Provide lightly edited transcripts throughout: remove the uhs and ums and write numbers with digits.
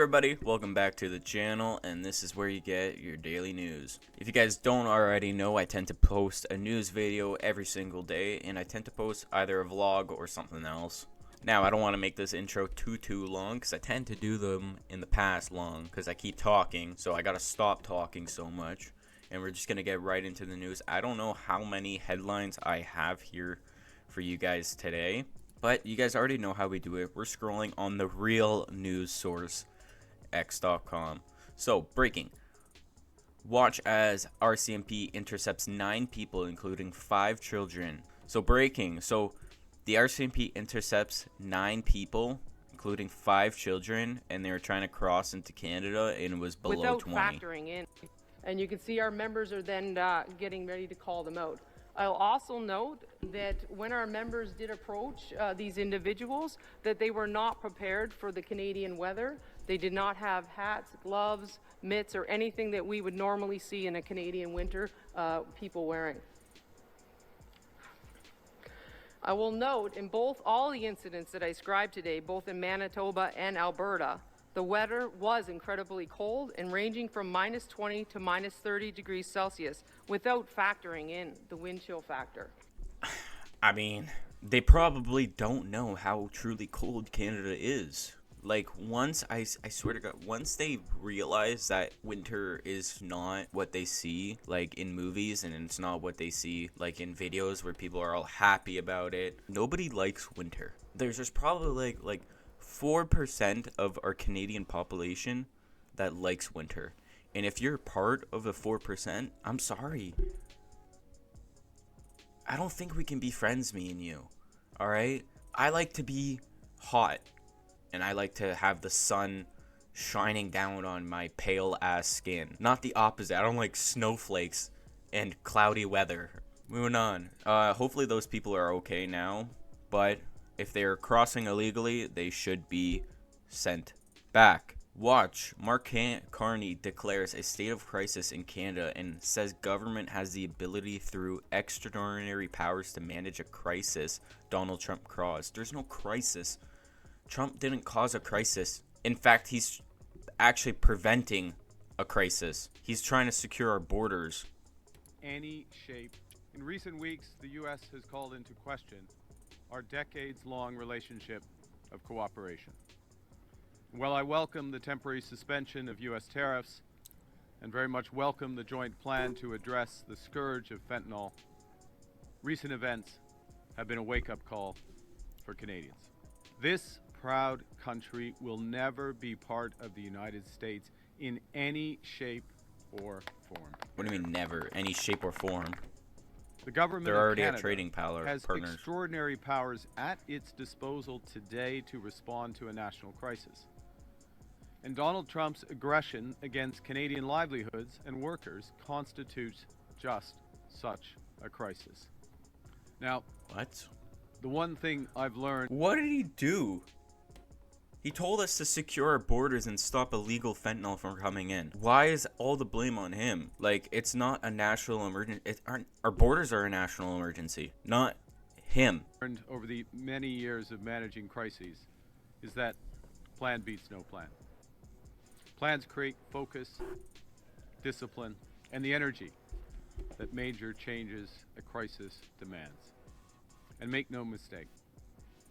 everybody, welcome back to the channel, and this is where you get your daily news. If you guys don't already know, I tend to post a news video every single day, and I tend to post either a vlog or something else. Now, I don't want to make this intro too long, because I tend to do them in the past long, because I keep talking, so I gotta stop talking so much. And we're just gonna get right into the news. I don't know how many headlines I have here for you guys today, but you guys already know how we do it. We're scrolling on the real news source, x.com. So, breaking. Watch as RCMP intercepts 9 people, including 5 children. So, breaking. So, the RCMP intercepts 9 people, including 5 children, and they were trying to cross into Canada, and it was below without 20. Factoring in. And you can see our members are then getting ready to call them out. I'll also note that when our members did approach these individuals, that they were not prepared for the Canadian weather. They did not have hats, gloves, mitts, or anything that we would normally see in a Canadian winter people wearing. I will note in all the incidents that I scribed today, both in Manitoba and Alberta, the weather was incredibly cold and ranging from -20 to -30 degrees Celsius without factoring in the wind chill factor. I mean, they probably don't know how truly cold Canada is. Like, I swear to God, once they realize that winter is not what they see, like, in movies, and it's not what they see, like, in videos where people are all happy about it, nobody likes winter. There's just probably, like 4% of our Canadian population that likes winter. And if you're part of the 4%, I'm sorry. I don't think we can be friends, me and you. Alright? I like to be hot. And I like to have the sun shining down on my pale ass skin. Not the opposite. I don't like snowflakes and cloudy weather. Moving on. Hopefully those people are okay now. But if they're crossing illegally, they should be sent back. Watch. Mark Carney declares a state of crisis in Canada and says government has the ability through extraordinary powers to manage a crisis Donald Trump caused. There's no crisis. Trump didn't cause a crisis. In fact, he's actually preventing a crisis. He's trying to secure our borders. Any shape. In recent weeks, the U.S. has called into question our decades-long relationship of cooperation. While I welcome the temporary suspension of U.S. tariffs and very much welcome the joint plan to address the scourge of fentanyl, recent events have been a wake-up call for Canadians. This proud country will never be part of the United States in any shape or form. What do you mean never? Any shape or form? The government They're already of Canada a trading has partners. extraordinary powers at its disposal today to respond to a national crisis. And Donald Trump's aggression against Canadian livelihoods and workers constitutes just such a crisis. Now, What? the one thing I've learned... What did he do? He told us to secure our borders and stop illegal fentanyl from coming in. Why is all the blame on him? Like, it's not a national emergency. Our borders are a national emergency, not him. over the many years of managing crises is that plan beats no plan. Plans create focus, discipline, and the energy that major changes a crisis demands. And make no mistake,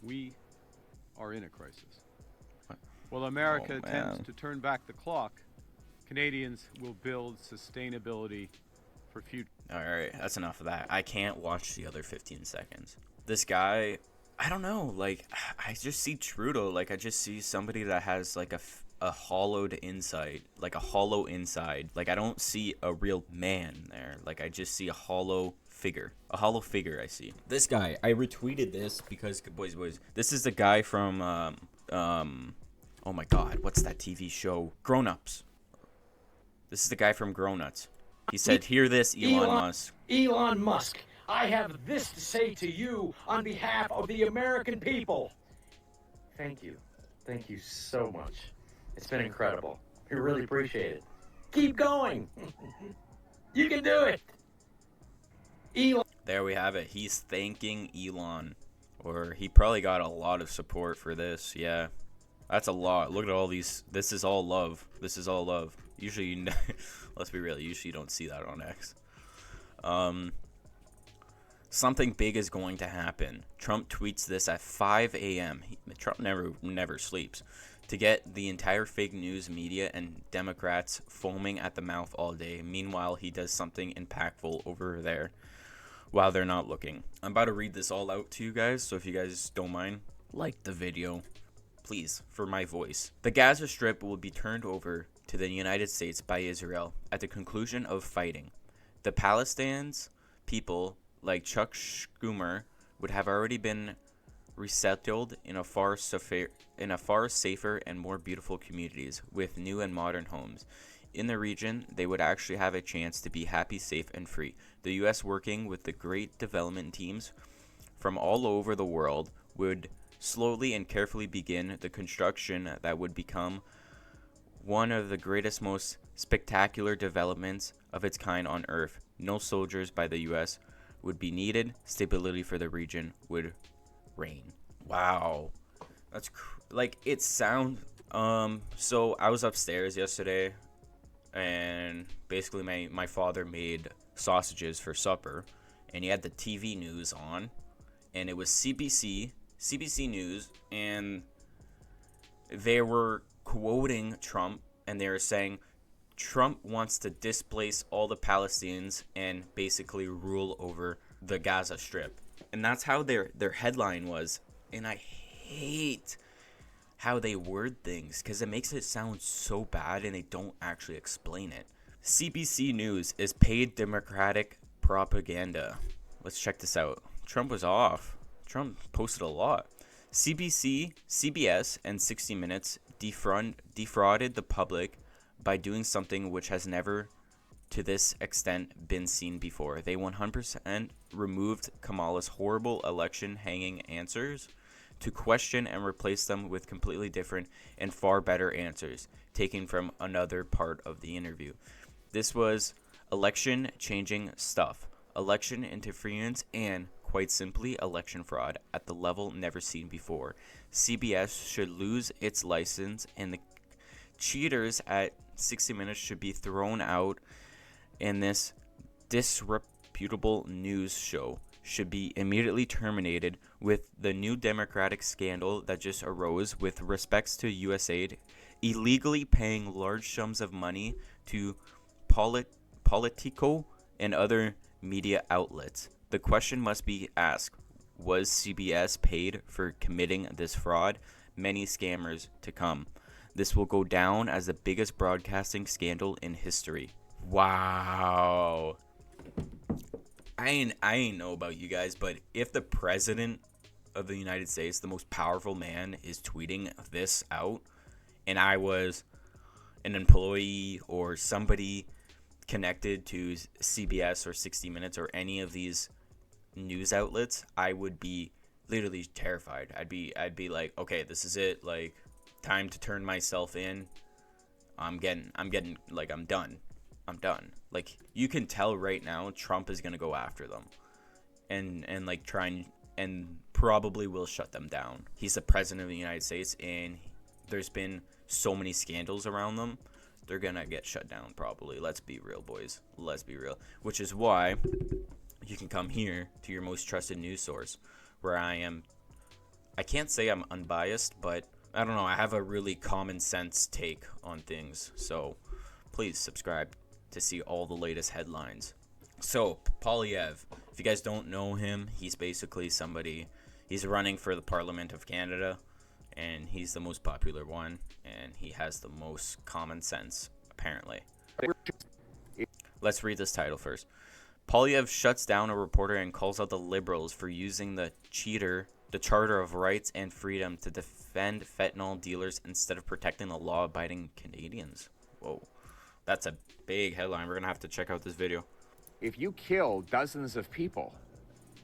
we are in a crisis. While America attempts to turn back the clock, Canadians will build sustainability for future. Alright, that's enough of that. I can't watch the other 15 seconds. This guy, I don't know, like, I just see Trudeau, like, I just see somebody that has, like, a hollowed inside, like a hollow inside. Like, I don't see a real man there. Like, I just see a hollow figure. A hollow figure I see. This guy, I retweeted this because, boys, this is the guy from, oh my god, what's that TV show? Grown Ups. This is the guy from Grown Ups. He said, hear this, Elon Musk. Elon Musk, I have this to say to you on behalf of the American people. Thank you. Thank you so much. It's been incredible. We really appreciate it. Keep going. You can do it. Elon. There we have it. He's thanking Elon. Or he probably got a lot of support for this, yeah. That's a lot. Look at all these. This is all love. This is all love. Usually, let's be real. Usually, you don't see that on X. Something big is going to happen. Trump tweets this at 5 a.m. Trump never sleeps. To get the entire fake news media and Democrats foaming at the mouth all day. Meanwhile, he does something impactful over there while they're not looking. I'm about to read this all out to you guys, so if you guys don't mind, like the video. Please, for my voice. The Gaza Strip will be turned over to the United States by Israel at the conclusion of fighting. The Palestinians people, like Chuck Schumer, would have already been resettled in a far safer and more beautiful communities with new and modern homes. In the region, they would actually have a chance to be happy, safe, and free. The U.S., working with the great development teams from all over the world, would slowly and carefully begin the construction that would become one of the greatest, most spectacular developments of its kind on Earth. No soldiers by the U.S. would be needed. Stability for the region would reign. Wow. That's like, it sounds... So I was upstairs yesterday, and basically my father made sausages for supper, and he had the TV news on, and it was CBC News, and they were quoting Trump, and they were saying Trump wants to displace all the Palestinians and basically rule over the Gaza Strip. And that's how their headline was. And I hate how they word things, because it makes it sound so bad and they don't actually explain it. CBC News is paid Democratic propaganda. Let's check this out. Trump was off. Trump posted a lot. CBS, and 60 Minutes defrauded the public by doing something which has never to this extent been seen before. They 100% removed Kamala's horrible election hanging answers to question and replace them with completely different and far better answers taken from another part of the interview. This was election changing stuff, election interference, and quite simply election fraud at the level never seen before. CBS should lose its license, and the cheaters at 60 Minutes should be thrown out, and this disreputable news show should be immediately terminated, with the new Democratic scandal that just arose with respects to USAID illegally paying large sums of money to Politico and other media outlets. The question must be asked, was CBS paid for committing this fraud? Many scammers to come. This will go down as the biggest broadcasting scandal in history. Wow. I ain't know about you guys, but if the president of the United States, the most powerful man, is tweeting this out, and I was an employee or somebody connected to CBS or 60 Minutes or any of these news outlets, I would be literally terrified. I'd be like, okay, this is it. Like, time to turn myself in. I'm getting like, I'm done. Like, you can tell right now Trump is gonna go after them, and like try and probably will shut them down. He's the president of the United States, and there's been so many scandals around them. They're gonna get shut down probably. Let's be real, boys. Let's be real. Which is why you can come here to your most trusted news source, where I can't say I'm unbiased, but I don't know, I have a really common sense take on things. So please subscribe to see all the latest headlines. So Poilievre, if you guys don't know him, he's basically somebody, he's running for the Parliament of Canada, and he's the most popular one, and he has the most common sense, apparently. Let's read this title first. Poilievre shuts down a reporter and calls out the Liberals for using the Charter of Rights and Freedom to defend fentanyl dealers instead of protecting the law-abiding Canadians. Whoa. That's a big headline. We're going to have to check out this video. If you kill dozens of people,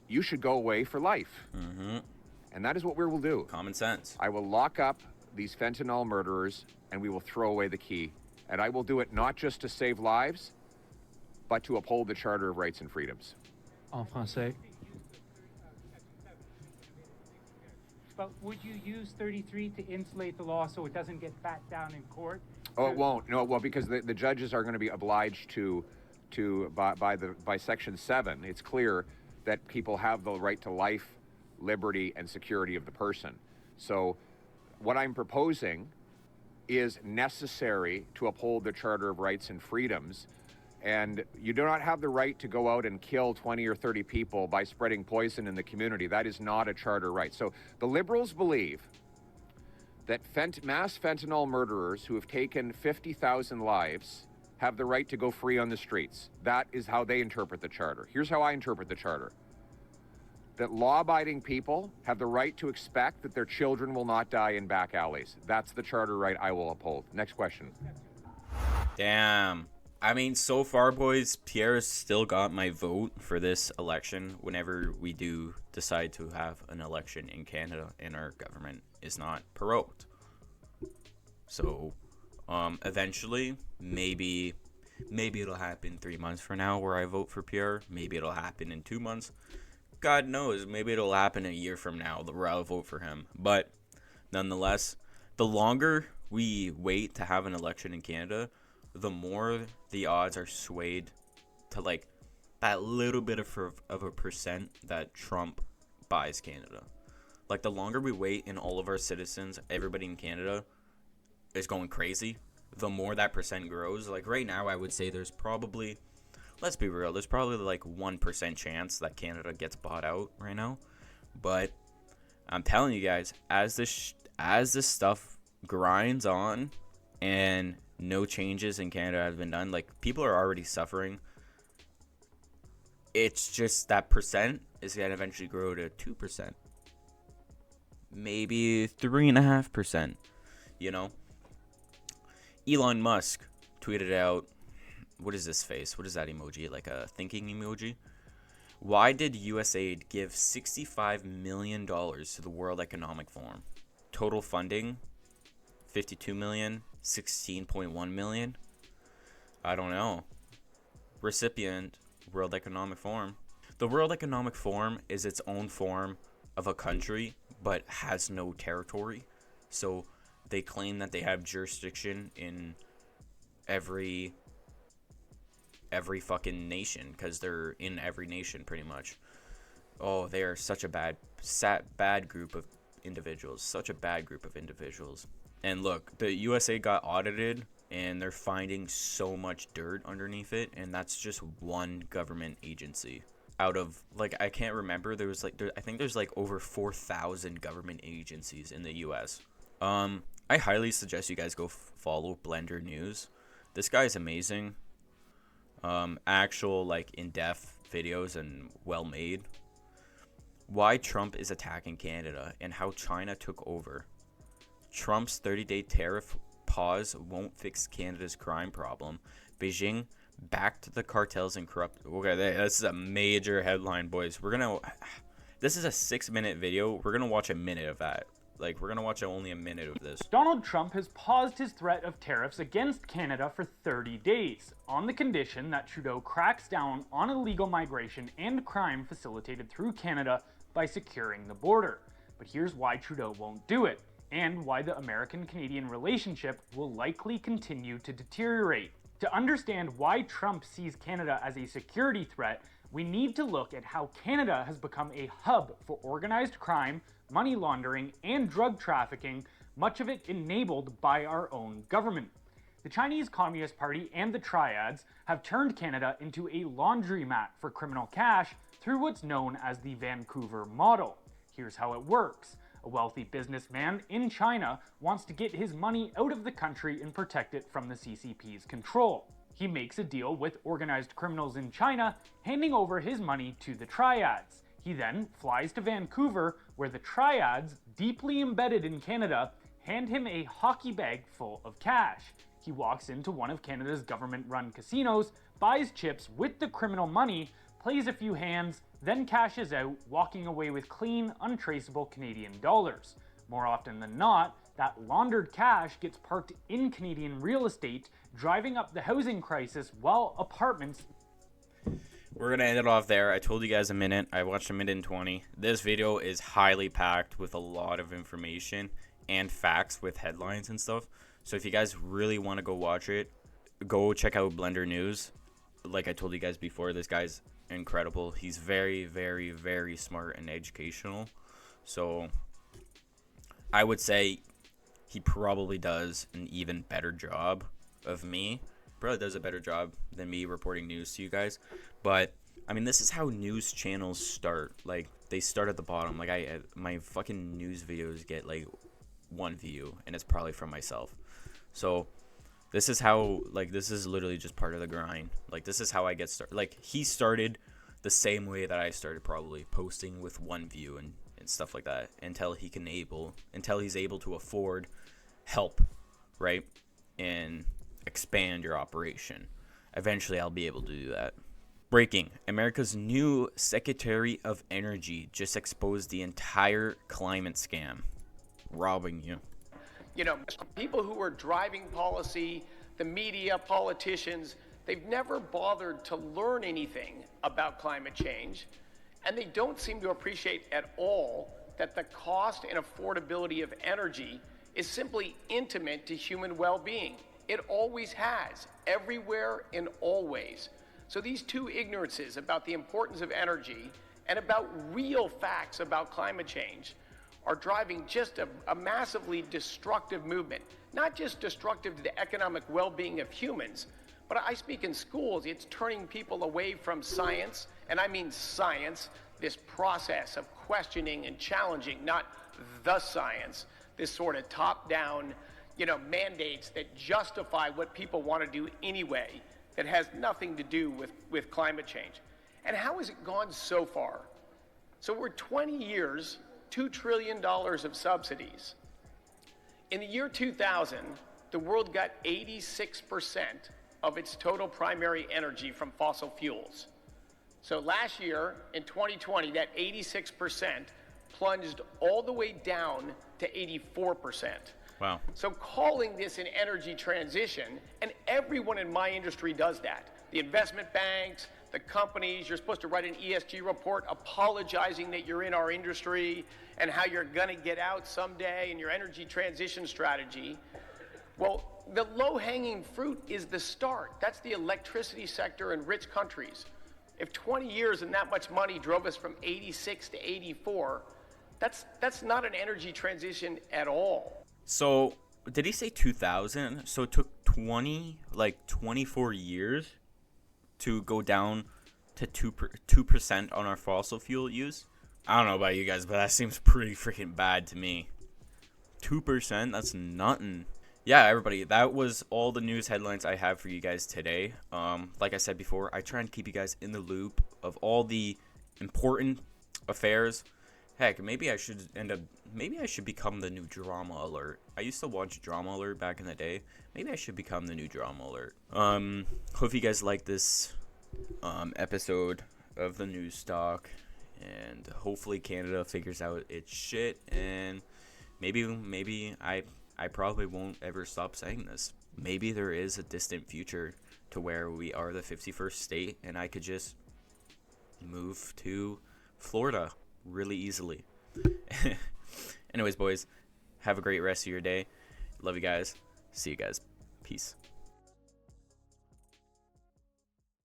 you should go away for life. Mm-hmm. And that is what we will do. Common sense. I will lock up these fentanyl murderers, and we will throw away the key. And I will do it not just to save lives, but to uphold the Charter of Rights and Freedoms. En français. but would you use 33 to insulate the law so it doesn't get backed down in court? Oh, it won't. No, well, because the judges are going to be obliged to by Section 7. It's clear that people have the right to life, liberty, and security of the person. So, what I'm proposing is necessary to uphold the Charter of Rights and Freedoms. And you do not have the right to go out and kill 20 or 30 people by spreading poison in the community. That is not a charter right. So the Liberals believe that mass fentanyl murderers who have taken 50,000 lives have the right to go free on the streets. That is how they interpret the Charter. Here's how I interpret the Charter. That law-abiding people have the right to expect that their children will not die in back alleys. That's the charter right I will uphold. Next question. Damn. I mean, so far, boys, Pierre's still got my vote for this election whenever we do decide to have an election in Canada and our government is not prorogued. So, eventually, maybe it'll happen 3 months from now where I vote for Pierre. Maybe it'll happen in 2 months. God knows, maybe it'll happen a year from now where I'll vote for him. But nonetheless, the longer we wait to have an election in Canada, the more the odds are swayed to like that little bit of a percent that Trump buys Canada. Like the longer we wait and all of our citizens, everybody in Canada is going crazy, the more that percent grows. Like right now, I would say there's probably, let's be real, there's probably like 1% chance that Canada gets bought out right now. But I'm telling you guys, as this stuff grinds on and no changes in Canada have been done, like people are already suffering. It's just that percent is going to eventually grow to 2%. Maybe 3.5%, you know? Elon Musk tweeted out, what is this face? What is that emoji? Like a thinking emoji? Why did USAID give $65 million to the World Economic Forum? Total funding, $52 million, $16.1 million. I don't know. Recipient, World Economic Forum. The World Economic Forum is its own form of a country, but has no territory. So they claim that they have jurisdiction in every fucking nation, because they're in every nation pretty much. Oh, they are such a bad group of individuals. Such a bad group of individuals. And look, the USA got audited, and they're finding so much dirt underneath it, and that's just one government agency. Out of, like, I can't remember, I think there's like over 4,000 government agencies in the US. I highly suggest you guys go follow Blender News. This guy is amazing. Actual, like, in-depth videos and well made. Why Trump is attacking Canada and how China took over. Trump's 30-day tariff pause won't fix Canada's crime problem. Beijing backed the cartels and corrupt. Okay, this is a major headline, boys. This is a 6-minute video. We're gonna watch a minute of that. Like, we're gonna watch only a minute of this. Donald Trump has paused his threat of tariffs against Canada for 30 days, on the condition that Trudeau cracks down on illegal migration and crime facilitated through Canada by securing the border. But here's why Trudeau won't do it, and why the American-Canadian relationship will likely continue to deteriorate. To understand why Trump sees Canada as a security threat, we need to look at how Canada has become a hub for organized crime, money laundering, and drug trafficking, much of it enabled by our own government. The Chinese Communist Party and the Triads have turned Canada into a laundromat for criminal cash through what's known as the Vancouver model. Here's how it works. A wealthy businessman in China wants to get his money out of the country and protect it from the CCP's control. He makes a deal with organized criminals in China, handing over his money to the Triads. He then flies to Vancouver, where the Triads, deeply embedded in Canada, hand him a hockey bag full of cash. He walks into one of Canada's government-run casinos, buys chips with the criminal money, plays a few hands, then cashes out, walking away with clean, untraceable Canadian dollars. More often than not, that laundered cash gets parked in Canadian real estate, driving up the housing crisis while apartments... we're gonna end it off there. I told you guys a minute. I watched a minute and 20. This video is highly packed with a lot of information and facts with headlines and stuff. So if you guys really want to go watch it, go check out Blender News. Like I told you guys before, this guy's incredible. He's very, very, very smart and educational. So I would say he probably does an even better job of me. Probably does a better job than me reporting news to you guys. But I mean, this is how news channels start. Like, they start at the bottom. Like, my fucking news videos get like 1 view, and it's probably from myself. So this is how, like, this is literally just part of the grind. Like, this is how I get started. Like, he started the same way that I started, probably posting with 1 view and stuff like that, until he's able to afford help, right? And expand your operation. Eventually I'll be able to do that. Breaking: America's new Secretary of Energy just exposed the entire climate scam. Robbing you. You know, people who are driving policy, the media, politicians, they've never bothered to learn anything about climate change, and they don't seem to appreciate at all that the cost and affordability of energy is simply intimate to human well-being. It always has, everywhere and always. So these two ignorances about the importance of energy and about real facts about climate change are driving just a massively destructive movement. Not just destructive to the economic well-being of humans, but I speak in schools, it's turning people away from science, and I mean science, this process of questioning and challenging, not the science, this sort of top-down, mandates that justify what people want to do anyway, that has nothing to do with climate change. And how has it gone so far? So we're 20 years, $2 trillion of subsidies. In the year 2000, the world got 86% of its total primary energy from fossil fuels. So last year, in 2020, that 86% plunged all the way down to 84%. Wow. So calling this an energy transition, and everyone in my industry does that. The investment banks, the companies, you're supposed to write an ESG report apologizing that you're in our industry and how you're gonna get out someday and your energy transition strategy. Well, the low-hanging fruit is the start. That's the electricity sector in rich countries. If 20 years and that much money drove us from 86 to 84, that's not an energy transition at all. So, did he say 2000? So it took 24 years to go down to 2% on our fossil fuel use? I don't know about you guys, but that seems pretty freaking bad to me. 2%? That's nothing. Yeah, everybody, that was all the news headlines I have for you guys today. Like I said before, I try and keep you guys in the loop of all the important affairs. Heck, maybe I should become the new Drama Alert. I used to watch Drama Alert back in the day. Maybe I should become the new Drama Alert. Hope you guys like this episode of the news stock, and hopefully Canada figures out its shit, and maybe I probably won't ever stop saying this. Maybe there is a distant future to where we are the 51st state, and I could just move to Florida really easily. Anyways, boys, have a great rest of your day. Love you guys. See you guys. Peace.